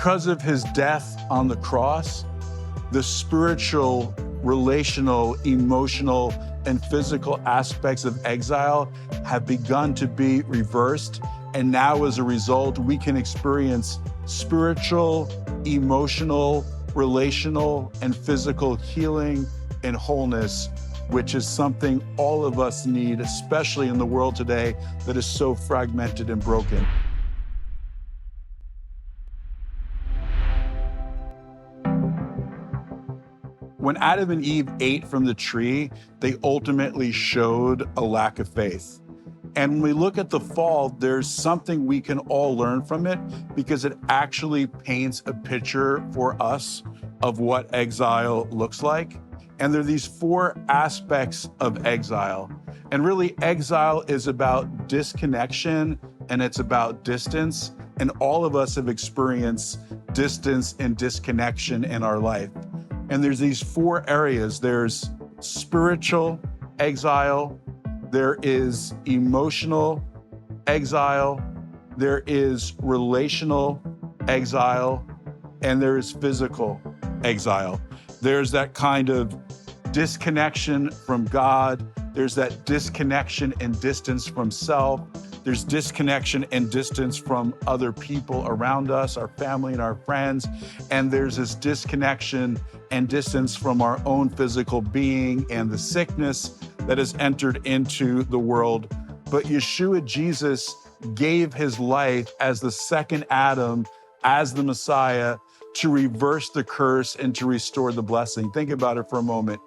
Because of his death on the cross, the spiritual, relational, emotional, and physical aspects of exile have begun to be reversed. And now as a result, we can experience spiritual, emotional, relational, and physical healing and wholeness, which is something all of us need, especially in the world today that is so fragmented and broken. When Adam and Eve ate from the tree, they ultimately showed a lack of faith. And when we look at the fall, there's something we can all learn from it because it actually paints a picture for us of what exile looks like. And there are these four aspects of exile. And really, exile is about disconnection and it's about distance. And all of us have experienced distance and disconnection in our life. And there's these four areas. There's spiritual exile, there is emotional exile, there is relational exile, and there is physical exile. There's that kind of disconnection from God. There's that disconnection and distance from self. There's disconnection and distance from other people around us, our family and our friends. And there's this disconnection and distance from our own physical being and the sickness that has entered into the world. But Yeshua, Jesus, gave his life as the second Adam, as the Messiah, to reverse the curse and to restore the blessing. Think about it for a moment.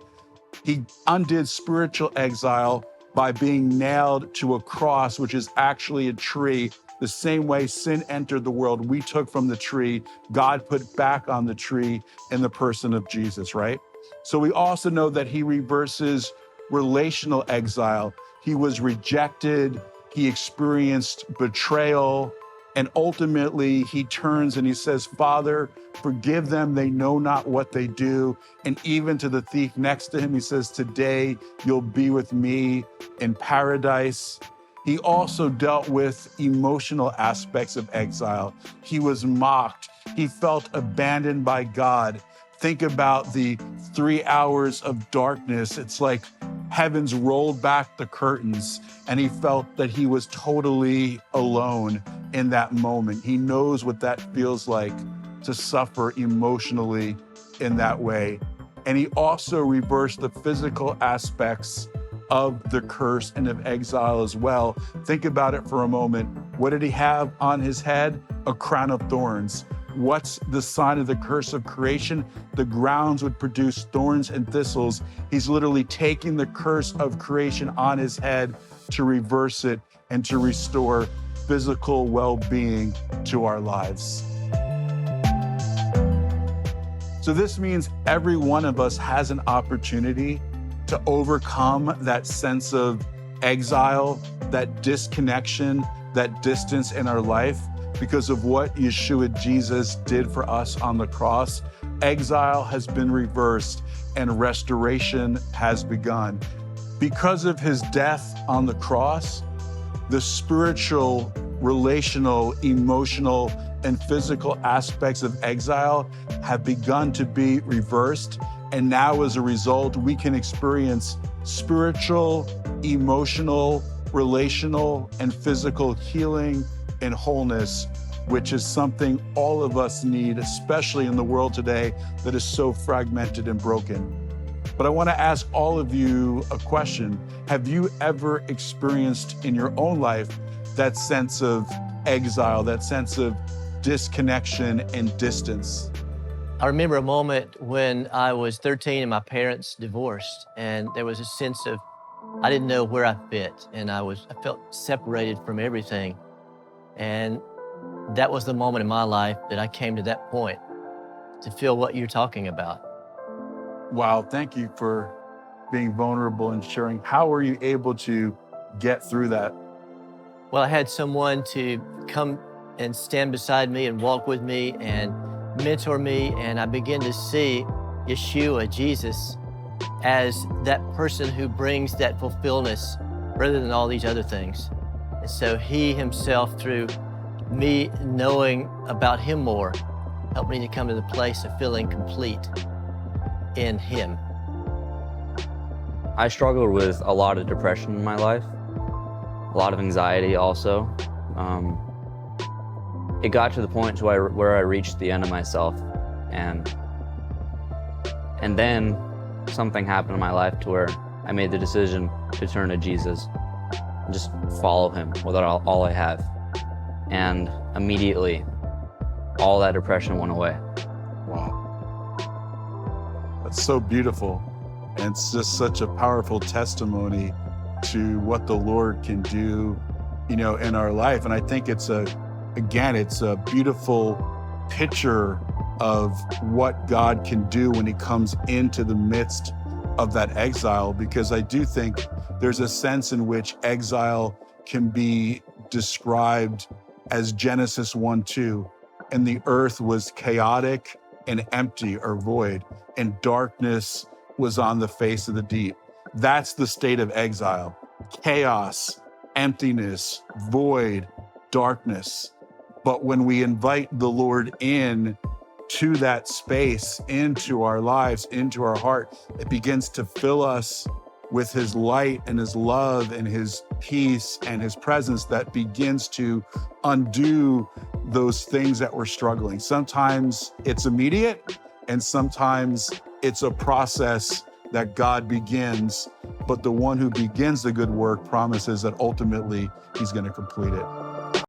He undid spiritual exile by being nailed to a cross, which is actually a tree. The same way sin entered the world, we took from the tree, God put back on the tree in the person of Jesus, right? So we also know that he reverses relational exile. He was rejected, he experienced betrayal, and ultimately he turns and he says, Father, forgive them, they know not what they do. And even to the thief next to him, he says, today you'll be with me in paradise. He also dealt with emotional aspects of exile. He was mocked. He felt abandoned by God. Think about the 3 hours of darkness. It's like heavens rolled back the curtains and he felt that he was totally alone in that moment. He knows what that feels like to suffer emotionally in that way. And he also reversed the physical aspects of the curse and of exile as well. Think about it for a moment. What did he have on his head? A crown of thorns. What's the sign of the curse of creation? The grounds would produce thorns and thistles. He's literally taking the curse of creation on his head to reverse it and to restore physical well-being to our lives. So this means every one of us has an opportunity to overcome that sense of exile, that disconnection, that distance in our life because of what Yeshua Jesus did for us on the cross. Exile has been reversed and restoration has begun. Because of his death on the cross, the spiritual, relational, emotional, and physical aspects of exile have begun to be reversed. And now as a result, we can experience spiritual, emotional, relational, and physical healing and wholeness, which is something all of us need, especially in the world today that is so fragmented and broken. But I want to ask all of you a question. Have you ever experienced in your own life that sense of exile, that sense of disconnection and distance? I remember a moment when I was 13 and my parents divorced, and there was a sense of, I didn't know where I fit, and I felt separated from everything. And that was the moment in my life that I came to that point to feel what you're talking about. Wow, thank you for being vulnerable and sharing. How were you able to get through that? Well, I had someone to come and stand beside me and walk with me and mentor me, and I began to see Yeshua, Jesus, as that person who brings that fulfillment rather than all these other things. And so he himself, through me knowing about him more, Help me to come to the place of feeling complete in Him. I struggled with a lot of depression in my life, a lot of anxiety also. It got to the point to where I reached the end of myself, and then something happened in my life to where I made the decision to turn to Jesus and just follow Him with all I have. And immediately, all that depression went away. Wow. That's so beautiful. And it's just such a powerful testimony to what the Lord can do, in our life. And I think it's a beautiful picture of what God can do when He comes into the midst of that exile, because I do think there's a sense in which exile can be described as Genesis 1:2, and the earth was chaotic and empty or void, and darkness was on the face of the deep. That's the state of exile. Chaos, emptiness, void, darkness. But when we invite the Lord in to that space, into our lives, into our heart, it begins to fill us with His light and His love and His peace and His presence that begins to undo those things that we're struggling. Sometimes it's immediate, and sometimes it's a process that God begins, but the one who begins the good work promises that ultimately He's going to complete it.